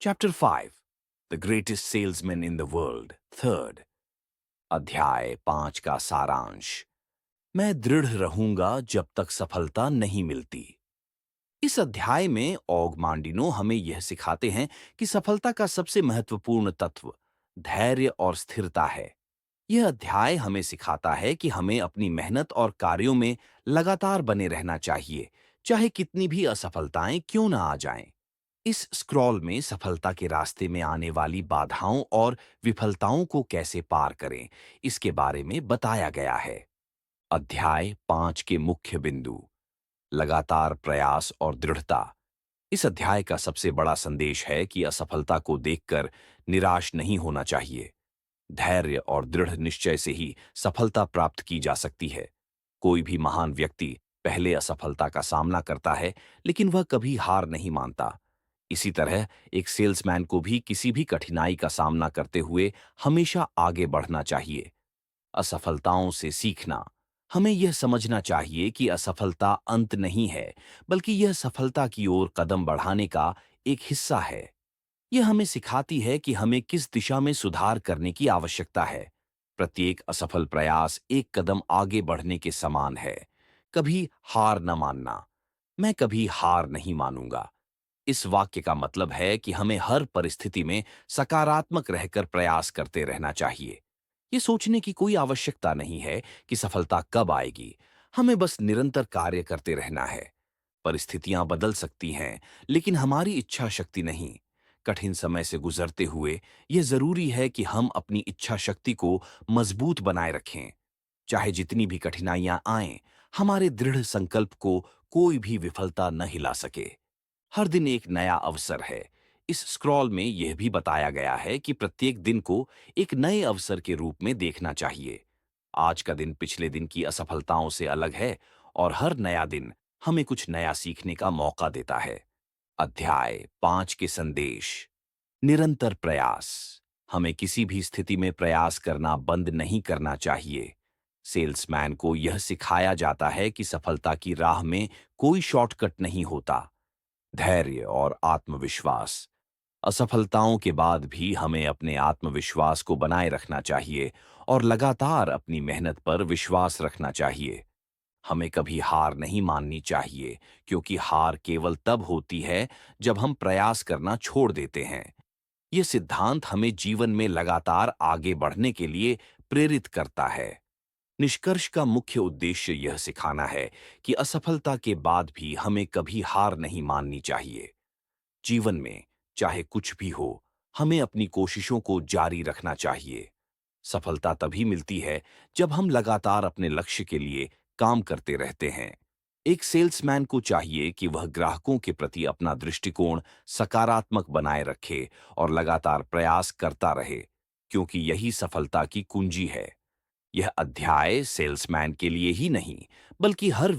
Chapter 5 the greatest salesman in the world third. अध्याय 5 का सारांश। मैं दृढ़ रहूंगा जब तक सफलता नहीं मिलती। इस अध्याय में ऑगमांडिनो हमें यह सिखाते हैं कि सफलता का सबसे महत्वपूर्ण तत्व धैर्य और स्थिरता है। यह अध्याय हमें सिखाता है कि हमें अपनी मेहनत और कार्यों में लगातार बने रहना चाहिए, चाहे कितनी भी असफलताएं क्यों ना आ जाएं। इस स्क्रॉल में सफलता के रास्ते में आने वाली बाधाओं और विफलताओं को कैसे पार करें, इसके बारे में बताया गया है। अध्याय 5 के मुख्य बिंदु। लगातार प्रयास और दृढ़ता। इस अध्याय का सबसे बड़ा संदेश है कि असफलता को देखकर निराश नहीं होना चाहिए। धैर्य और दृढ़ निश्चय से ही सफलता प्राप्त की जा सकती है। कोई भी महान व्यक्ति पहले असफलता का सामना करता है, लेकिन वह कभी हार नहीं मानता। इसी तरह एक सेल्समैन को भी किसी भी कठिनाई का सामना करते हुए हमेशा आगे बढ़ना चाहिए। असफलताओं से सीखना। हमें यह समझना चाहिए कि असफलता अंत नहीं है, बल्कि यह सफलता की ओर कदम बढ़ाने का एक हिस्सा है। यह हमें सिखाती है कि हमें किस दिशा में सुधार करने की आवश्यकता है। प्रत्येक असफल प्रयास एक कदम आगे बढ़ने के समान है। कभी हार न मानना। मैं कभी हार नहीं मानूंगा। इस वाक्य का मतलब है कि हमें हर परिस्थिति में सकारात्मक रहकर प्रयास करते रहना चाहिए। ये सोचने की कोई आवश्यकता नहीं है कि सफलता कब आएगी। हमें बस निरंतर कार्य करते रहना है। परिस्थितियां बदल सकती हैं, लेकिन हमारी इच्छा शक्ति नहीं। कठिन समय से गुजरते हुए यह जरूरी है कि हम अपनी इच्छा शक्ति को मजबूत बनाए रखें। चाहे जितनी भी कठिनाइयां आएं, हमारे दृढ़ संकल्प को कोई भी विफलता न हिला सके। हर दिन एक नया अवसर है। इस स्क्रॉल में यह भी बताया गया है कि प्रत्येक दिन को एक नए अवसर के रूप में देखना चाहिए। आज का दिन पिछले दिन की असफलताओं से अलग है, और हर नया दिन हमें कुछ नया सीखने का मौका देता है। अध्याय 5 के संदेश। निरंतर प्रयास। हमें किसी भी स्थिति में प्रयास करना बंद नहीं करना चाहिए। सेल्समैन को यह सिखाया जाता है कि सफलता की राह में कोई शॉर्टकट नहीं होता। धैर्य और आत्मविश्वास। असफलताओं के बाद भी हमें अपने आत्मविश्वास को बनाए रखना चाहिए और लगातार अपनी मेहनत पर विश्वास रखना चाहिए। हमें कभी हार नहीं माननी चाहिए, क्योंकि हार केवल तब होती है जब हम प्रयास करना छोड़ देते हैं। यह सिद्धांत हमें जीवन में लगातार आगे बढ़ने के लिए प्रेरित करता है। निष्कर्ष का मुख्य उद्देश्य यह सिखाना है कि असफलता के बाद भी हमें कभी हार नहीं माननी चाहिए। जीवन में चाहे कुछ भी हो, हमें अपनी कोशिशों को जारी रखना चाहिए। सफलता तभी मिलती है जब हम लगातार अपने लक्ष्य के लिए काम करते रहते हैं। एक सेल्समैन को चाहिए कि वह ग्राहकों के प्रति अपना दृष्टिकोण सकारात्मक बनाए रखे और लगातार प्रयास करता रहे, क्योंकि यही सफलता की कुंजी है। यह अध्याय सेल्समैन के लिए ही नहीं, बल्कि हर